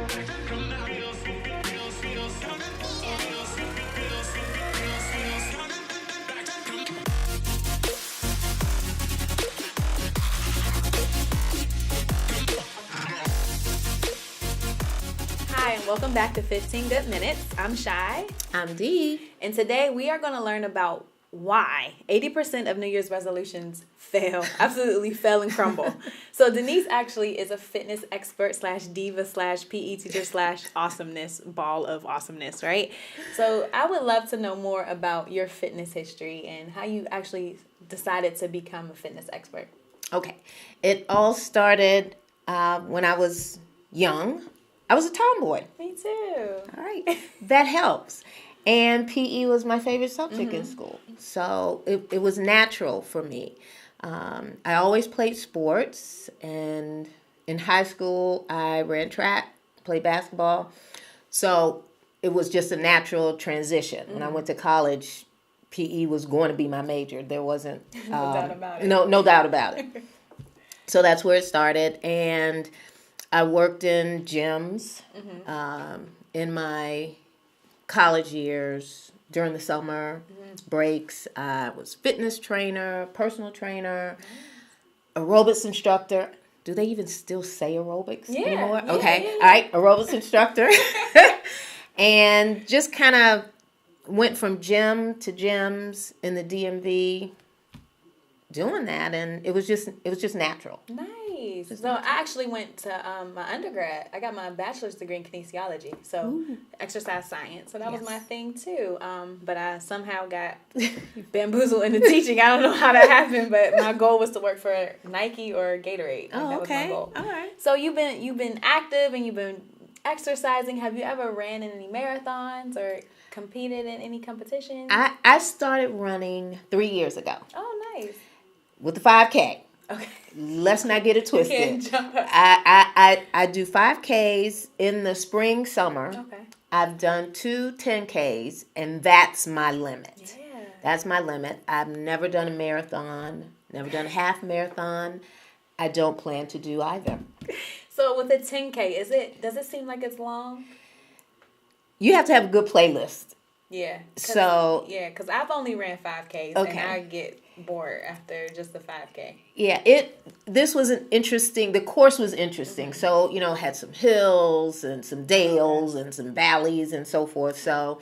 Hi, and welcome back to 15 Good Minutes. I'm Shy. I'm Dee. And today we are going to learn about why 80% of New Year's resolutions fail, absolutely fail and crumble. So Denise actually is a fitness expert slash diva slash PE teacher slash awesomeness, ball of awesomeness, right? So I would love to know more about your fitness history and how you actually decided to become a fitness expert. Okay. It all started when I was young. I was a tomboy. Me too. All right. That helps. And PE was my favorite subject in school. So it was natural for me. I always played sports. And in high school, I ran track, played basketball. So it was just a natural transition. When I went to college, PE was going to be my major. There wasn't No doubt about it. No doubt about it. So that's where it started. And I worked in gyms in my college years during the summer breaks. I was fitness trainer, personal trainer, aerobics instructor. Do they even still say aerobics anymore? Yeah, okay. yeah. All right. Aerobics instructor. And just kind of went from gym to gyms in the DMV doing that. And it was just natural. Nice. So I actually went to my undergrad. I got my bachelor's degree in kinesiology, so exercise science. So that was my thing too. But I somehow got bamboozled into teaching. I don't know how that happened, but my goal was to work for Nike or Gatorade. That was my goal. All right. So you've been active and you've been exercising. Have you ever ran in any marathons or competed in any competitions? I started running 3 years ago Oh, nice. with the 5K. Okay. Let's not get it twisted. Can't jump up. I do 5Ks in the spring, summer. Okay. I've done 2 10Ks, and that's my limit. Yeah. That's my limit. I've never done a marathon, never done a half marathon. I don't plan to do either. So with the 10K, does it seem like it's long? You have to have a good playlist. Yeah. Because I've only ran 5Ks, Okay. and I get bored after just the 5K. Yeah, this was the course was interesting. So, had some hills and some dales and some valleys and so forth. So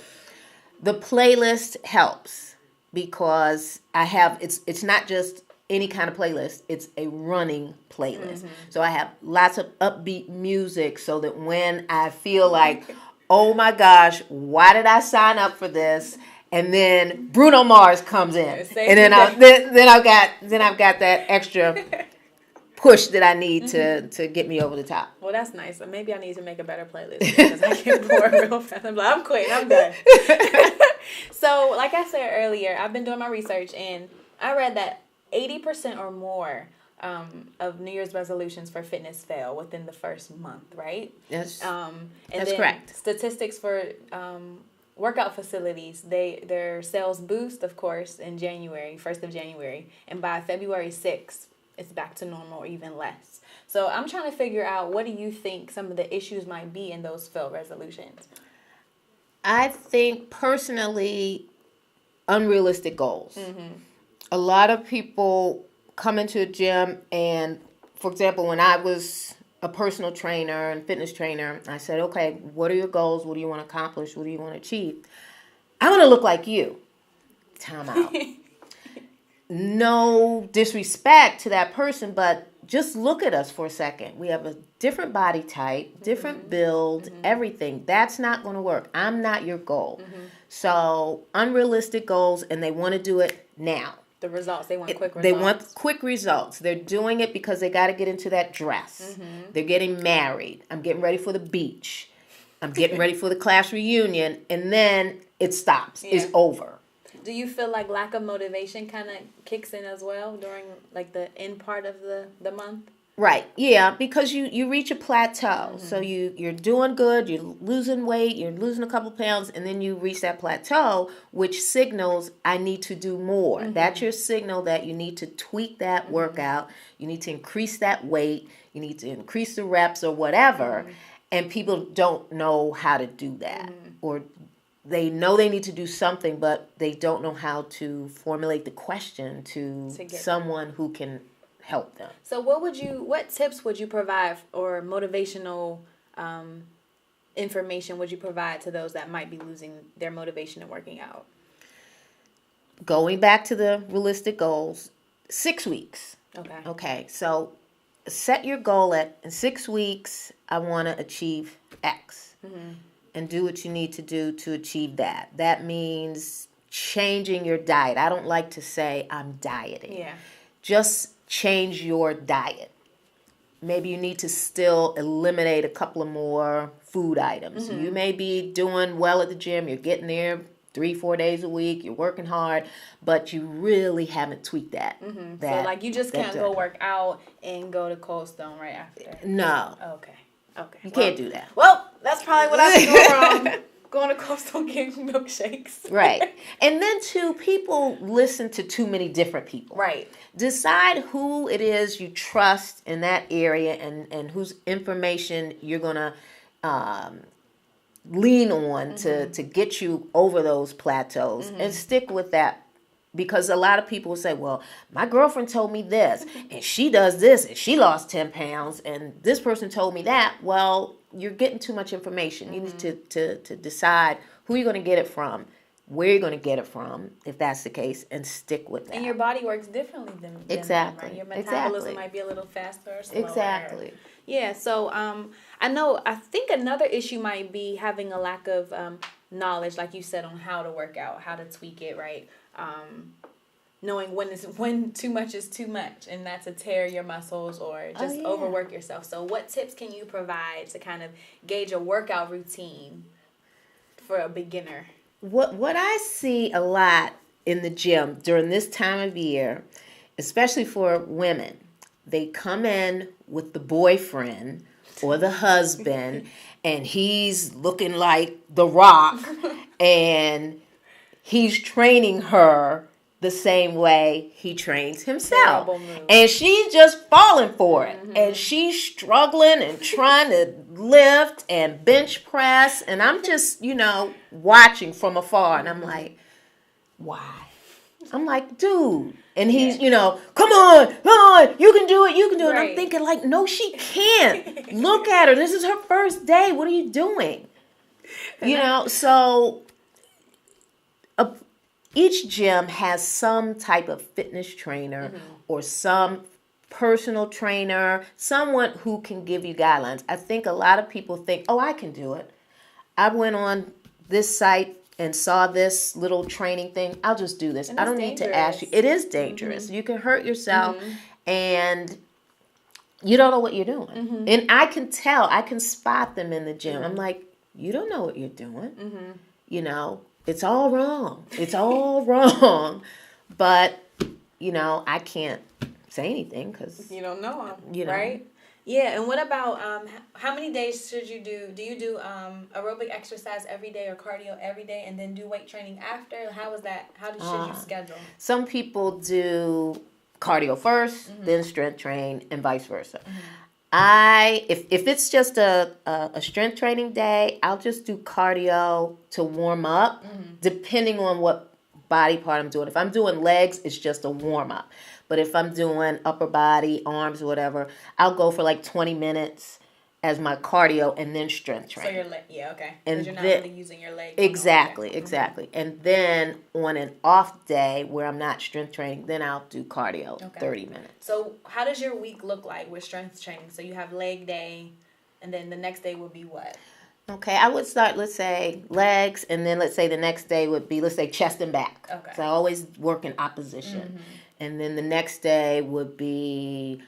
the playlist helps because it's not just any kind of playlist. It's a running playlist. So I have lots of upbeat music so that when I feel like, oh my gosh, why did I sign up for this? And then Bruno Mars comes in, and then I've got that extra push that I need to get me over the top. Well, that's nice. So maybe I need to make a better playlist because I get bored real fast. I'm like, I'm quitting. I'm done. So, like I said earlier, I've been doing my research, and I read that 80% or more of New Year's resolutions for fitness fail within the first month, right? Yes, And that's then correct. Statistics for workout facilities, their sales boost, of course, in January, 1st of January, and by February 6th, it's back to normal or even less. So I'm trying to figure out, what do you think some of the issues might be in those failed resolutions? I think personally, unrealistic goals. A lot of people come into a gym and, for example, when I was a personal trainer and fitness trainer, I said, okay, what are your goals? What do you want to accomplish? What do you want to achieve? I want to look like you. Time out. No disrespect to that person, but just look at us for a second. We have a different body type, different build, everything. That's not going to work. I'm not your goal. So unrealistic goals, and they want to do it now. The results, they want quick results. They want quick results. They're doing it because they got to get into that dress. They're getting married. I'm getting ready for the beach. I'm getting ready for the class reunion. And then it stops. Yeah. It's over. Do you feel like lack of motivation kind of kicks in as well during like the end part of the month? Right. Yeah, because you reach a plateau. So you're doing good, you're losing weight, you're losing a couple pounds, and then you reach that plateau, which signals I need to do more. That's your signal that you need to tweak that workout, you need to increase that weight, you need to increase the reps or whatever. And people don't know how to do that. Or they know they need to do something, but they don't know how to formulate the question to someone who can help them. So what tips would you provide, or motivational information would you provide to those that might be losing their motivation in working out? Going back to the realistic goals, 6 weeks. Okay. So set your goal at, in 6 weeks, I want to achieve X. And do what you need to do to achieve that. That means changing your diet. I don't like to say I'm dieting. Yeah. Just change your diet. Maybe you need to still eliminate a couple of more food items. You may be doing well at the gym. You're getting there 3-4 days a week. You're working hard, but you really haven't tweaked that. So like you just can't go work out and go to Cold Stone right after. No. Okay. You can't do that. Well, that's probably what I was doing wrong. Going to Cold Stone getting milkshakes. Right. And then too, people listen to too many different people. Right. Decide who it is you trust in that area and whose information you're going to lean on to get you over those plateaus, and stick with that. Because a lot of people will say, well, my girlfriend told me this, and she does this, and she lost 10 pounds, and this person told me that. Well, you're getting too much information. You need to decide who you're going to get it from, where you're going to get it from, if that's the case, and stick with that. And your body works differently than exactly. them, right? Your metabolism might be a little faster or slower. Exactly. Yeah, so I think another issue might be having a lack of knowledge, like you said, on how to work out, how to tweak it, right? Knowing when too much is too much, and not to tear your muscles or just overwork yourself. So what tips can you provide to kind of gauge a workout routine for a beginner? What I see a lot in the gym during this time of year, especially for women, they come in with the boyfriend or the husband, and he's looking like The Rock, and he's training her the same way he trains himself. And she's just falling for it. And she's struggling and trying to lift and bench press. And I'm just, watching from afar. And I'm like, why? I'm like, dude. And he's, come on, you can do it. Right. And I'm thinking like, no, she can't. Look at her. This is her first day. What are you doing? So each gym has some type of fitness trainer or some personal trainer, someone who can give you guidelines. I think a lot of people think, I can do it. I went on this site and saw this little training thing. I'll just do this. I don't need to ask you. It is dangerous. You can hurt yourself and you don't know what you're doing. And I can tell. I can spot them in the gym. I'm like, you don't know what you're doing. It's all wrong. It's all wrong. But, I can't say anything because you don't know them, right? Yeah, and what about how many days should you do? Do you do aerobic exercise every day or cardio every day and then do weight training after? How is that? Should you schedule? Some people do cardio first, then strength train, and vice versa. If it's just a strength training day, I'll just do cardio to warm up, depending on what body part I'm doing. If I'm doing legs, it's just a warm up. But if I'm doing upper body, arms, whatever, I'll go for like 20 minutes as my cardio and then strength train. So your leg, okay. And you're not really using your legs. Exactly. And then on an off day where I'm not strength training, then I'll do cardio, 30 minutes. So how does your week look like with strength training? So you have leg day, and then the next day would be what? Okay, I would start, let's say, legs, and then let's say the next day would be, let's say, chest and back. Okay. So I always work in opposition. And then the next day would be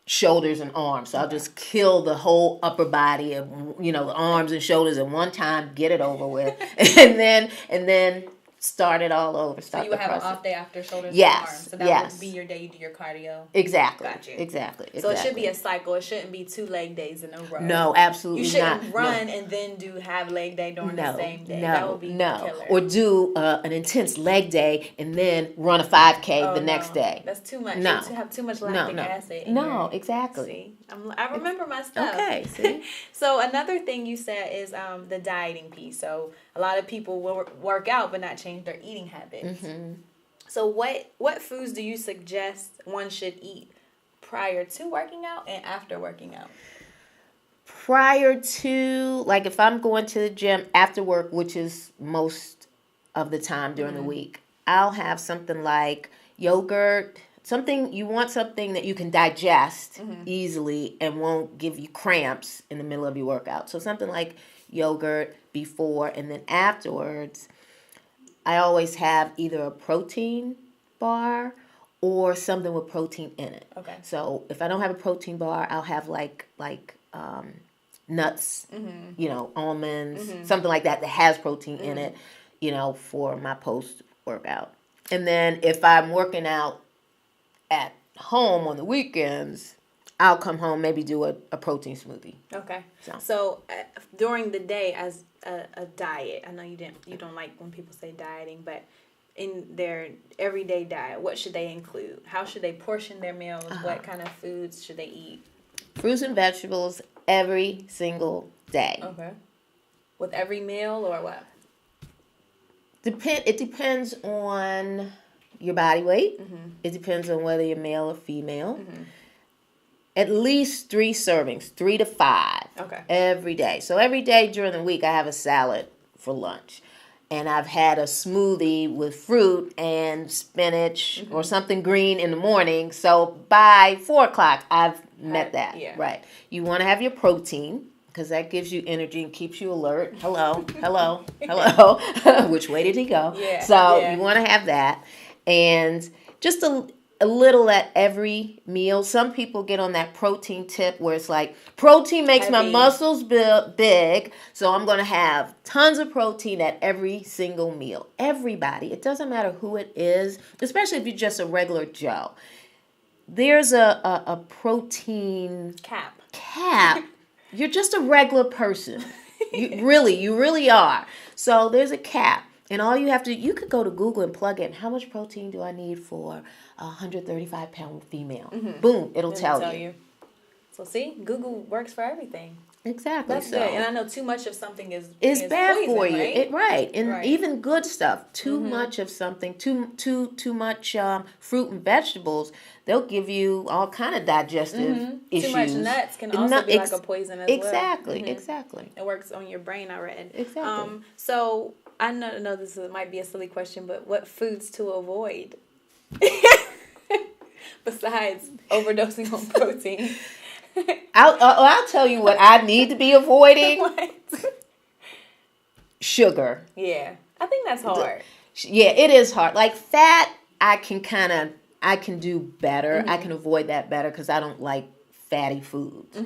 shoulders and arms. So I'll just kill the whole upper body of, the arms and shoulders at one time, get it over with. and then start it all over. So you would have an off day after shoulders yes, and arms. So that would be your day you do your cardio. Exactly. Got you. Exactly. So it should be a cycle. It shouldn't be 2 leg days in a row. No, absolutely not. You shouldn't run and then have leg day during the same day. That would be killer. Or do an intense leg day and then run a 5K the next day. That's too much. No. You have too much lactic acid. Exactly. See, I remember my stuff. Okay, see? So another thing you said is the dieting piece. So a lot of people will work out but not change their eating habits. Mm-hmm. So what foods do you suggest one should eat prior to working out and after working out? Prior to, like if I'm going to the gym after work, which is most of the time during the week, I'll have something like yogurt, you want something that you can digest easily and won't give you cramps in the middle of your workout. So something like yogurt before, and then afterwards, I always have either a protein bar or something with protein in it. Okay. So if I don't have a protein bar, I'll have like nuts, almonds, something like that has protein in it, for my post-workout. And then if I'm working out at home on the weekends, I'll come home, maybe do a protein smoothie. Okay. So during the day as a diet, I know you don't like when people say dieting, but in their everyday diet, what should they include? How should they portion their meals? What kind of foods should they eat? Fruits and vegetables every single day. Okay. With every meal or what? It depends on your body weight. Mm-hmm. It depends on whether you're male or female. Mm-hmm. At least 3 servings, 3 to 5 every day. So every day during the week, I have a salad for lunch. And I've had a smoothie with fruit and spinach or something green in the morning. So by 4 o'clock, I've met that. Yeah. Right. You want to have your protein because that gives you energy and keeps you alert. Hello. Which way did he go? Yeah. So you want to have that. And just a little at every meal. Some people get on that protein tip where it's like, protein makes my muscles big, so I'm going to have tons of protein at every single meal. Everybody. It doesn't matter who it is, especially if you're just a regular Joe. There's a protein cap. You're just a regular person. You really are. So there's a cap. And all you could go to Google and plug in, how much protein do I need for a 135-pound female? Mm-hmm. Boom, it'll tell you. So see, Google works for everything. Exactly. That's good. And I know too much of something is bad poison, for you. Right? And even good stuff. Too much of something, too much fruit and vegetables, they'll give you all kind of digestive issues. Too much nuts can also be like a poison as well. Exactly. It works on your brain, I read. Exactly. So I know this might be a silly question, but what foods to avoid besides overdosing on protein? I'll tell you what I need to be avoiding. What? Sugar. Yeah, I think that's hard. It is hard. Like fat, I can do better. I can avoid that better because I don't like fatty foods.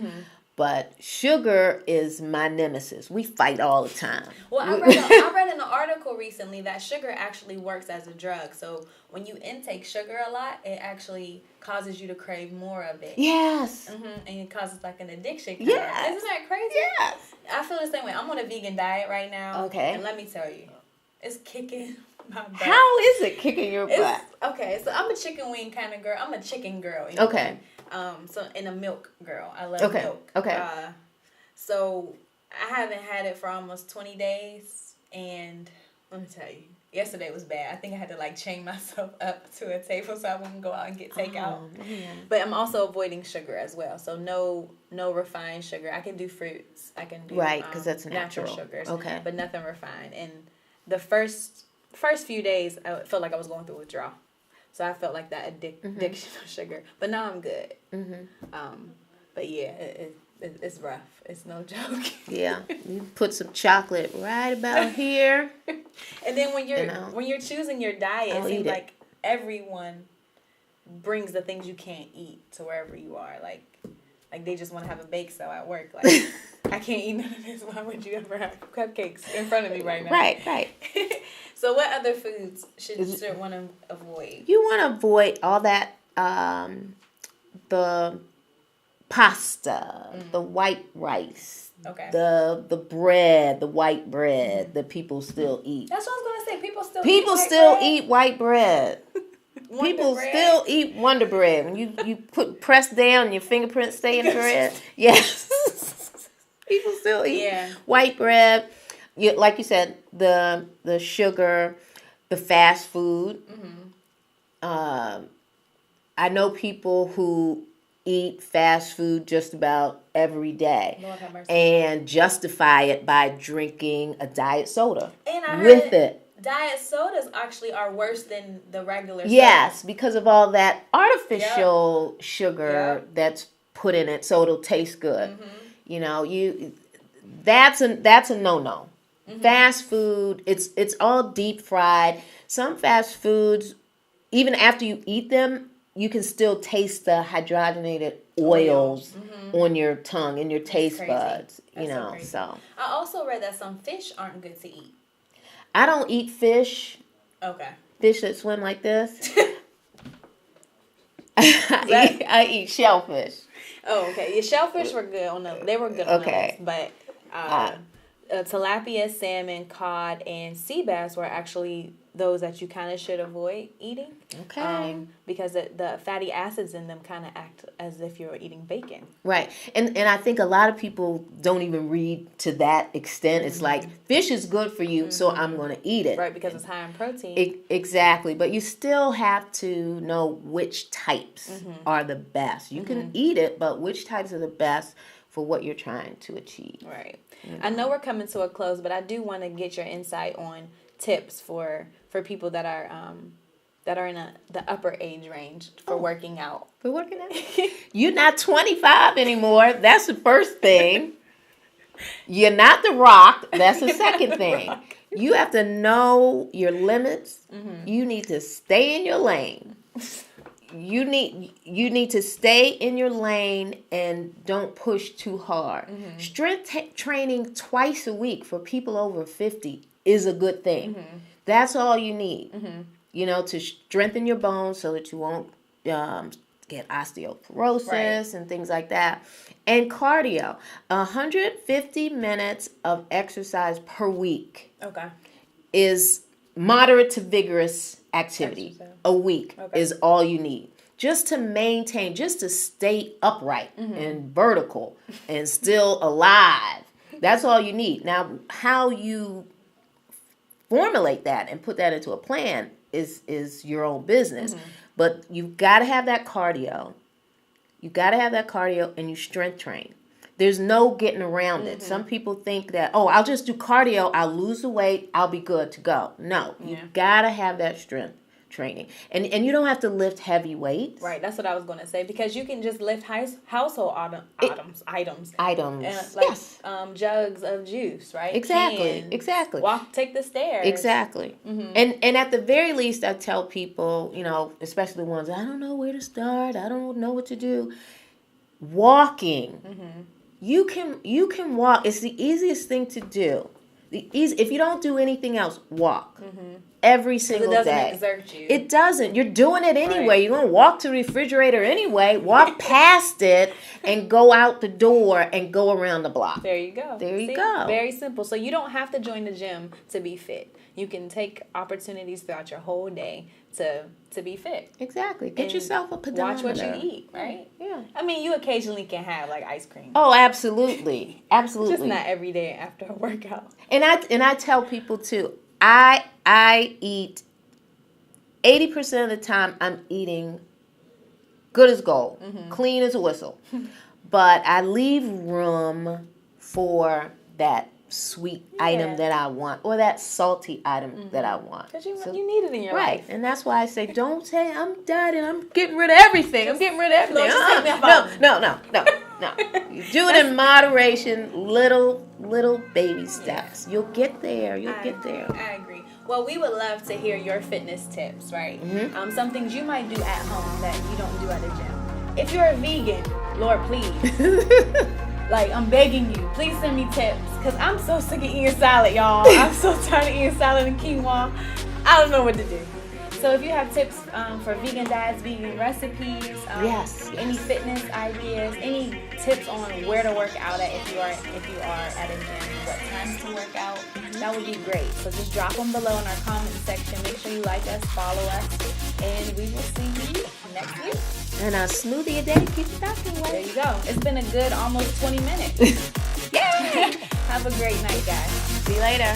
But sugar is my nemesis. We fight all the time. Well, I read in an article recently that sugar actually works as a drug. So when you intake sugar a lot, it actually causes you to crave more of it. Yes. And it causes like an addiction. Yes. Isn't that crazy? Yes. I feel the same way. I'm on a vegan diet right now. Okay. And let me tell you, it's kicking my butt. How is it kicking your butt? Okay, so I'm a chicken wing kind of girl. I'm a chicken girl. Okay. And a milk girl. I love milk. Okay. So I haven't had it for almost 20 days, and let me tell you, yesterday was bad. I think I had to like chain myself up to a table so I wouldn't go out and get takeout. But I'm also avoiding sugar as well. So no refined sugar. I can do fruits. I can do because that's natural sugars. Okay. But nothing refined. And the first few days, I felt like I was going through withdrawal. So I felt like that addiction of sugar. But now I'm good. But yeah, it's rough. It's no joke. Yeah. You put some chocolate right about here. And then when you're choosing your diet, it seems like everyone brings the things you can't eat to wherever you are. Like they just want to have a bake sale at work. Like I can't eat none of this. Why would you ever have cupcakes in front of me right now? Right. So what other foods should one to avoid? You want to avoid all that, the pasta, the white rice. Okay. The bread, the white bread that people still eat. That's what I was gonna say. People still eat white bread. People still eat Wonder Bread. When you press down and your fingerprints stay in the bread. Yes. People still eat white bread. Like you said, the sugar, the fast food. I know people who eat fast food just about every day and justify it by drinking a diet soda with it. Diet sodas actually are worse than the regular soda. Yes, because of all that artificial sugar that's put in it, so it'll taste good. You know, that's a no-no. Fast food, it's all deep fried. Some fast foods, even after you eat them, you can still taste the hydrogenated oils on your tongue and your taste buds. So I also read that some fish aren't good to eat. I don't eat fish. Okay. Fish that swim like this. I eat shellfish. Oh, okay. Your shellfish were good they were good on the list, but tilapia, salmon, cod, and sea bass were actually those that you kind of should avoid eating. Okay. Because the fatty acids in them kind of act as if you're eating bacon. Right. And I think a lot of people don't even read to that extent. It's like, fish is good for you, so I'm going to eat it. Right, because it's high in protein. Exactly. But you still have to know which types are the best. You can eat it, but which types are the best for what you're trying to achieve. Right. I know we're coming to a close, but I do want to get your insight on tips for people that are in the upper age range for working out. For working out? You're not 25 anymore. That's the first thing. You're not The Rock. That's the second thing. You have to know your limits. You need to stay in your lane. You need to stay in your lane and don't push too hard. Strength training twice a week for people over 50 is a good thing. That's all you need. To strengthen your bones so that you won't get osteoporosis and things like that. And cardio, 150 minutes of exercise per week is moderate to vigorous activity. A week is all you need. Just to maintain, just to stay upright and vertical and still alive. That's all you need. Now, how you formulate that and put that into a plan is your own business. But you've got to have that cardio. You got to have that cardio and you strength train. There's no getting around it. Some people think that, I'll just do cardio, I'll lose the weight, I'll be good to go. No, you got to have that strength training. And you don't have to lift heavy weights. Right, that's what I was going to say, because you can just lift household items. Jugs of juice, right? Exactly. Take the stairs. Exactly. And at the very least, I tell people, especially the ones, I don't know where to start, I don't know what to do. Walking. You can walk. It's the easiest thing to do. If you don't do anything else, walk. Every single day. It doesn't exert you. It doesn't. You're doing it anyway. Right. You're going to walk to the refrigerator anyway, walk past it, and go out the door and go around the block. There you go. You go. Very simple. So you don't have to join the gym to be fit. You can take opportunities throughout your whole day to be fit. Exactly. Get yourself a pedometer. Watch what you eat, right? Yeah. I mean, you occasionally can have like ice cream. Oh, absolutely. Absolutely. Just not every day after a workout. And I tell people too, I eat 80% of the time I'm eating good as gold, clean as a whistle. But I leave room for that sweet item that I want, or that salty item that I want. Because you need it in your life. Right, and that's why I say, don't say, I'm dieting, I'm getting rid of everything. No. You do it in moderation, little baby steps. You'll get there. I agree. Well, we would love to hear your fitness tips, right? Some things you might do at home that you don't do at the gym. If you're a vegan, Lord, please. Like, I'm begging you, please send me tips, because I'm so sick of eating salad, y'all. I'm so tired of eating salad and quinoa. I don't know what to do. So if you have tips for vegan diets, vegan recipes, yes, any fitness ideas, any tips on where to work out at if you are at a gym, what times to work out, that would be great. So just drop them below in our comment section. Make sure you like us, follow us, and we will see you next week. And a smoothie a day keeps the doctor away. There you go. It's been a good almost 20 minutes. Yay! Have a great night, guys. See you later.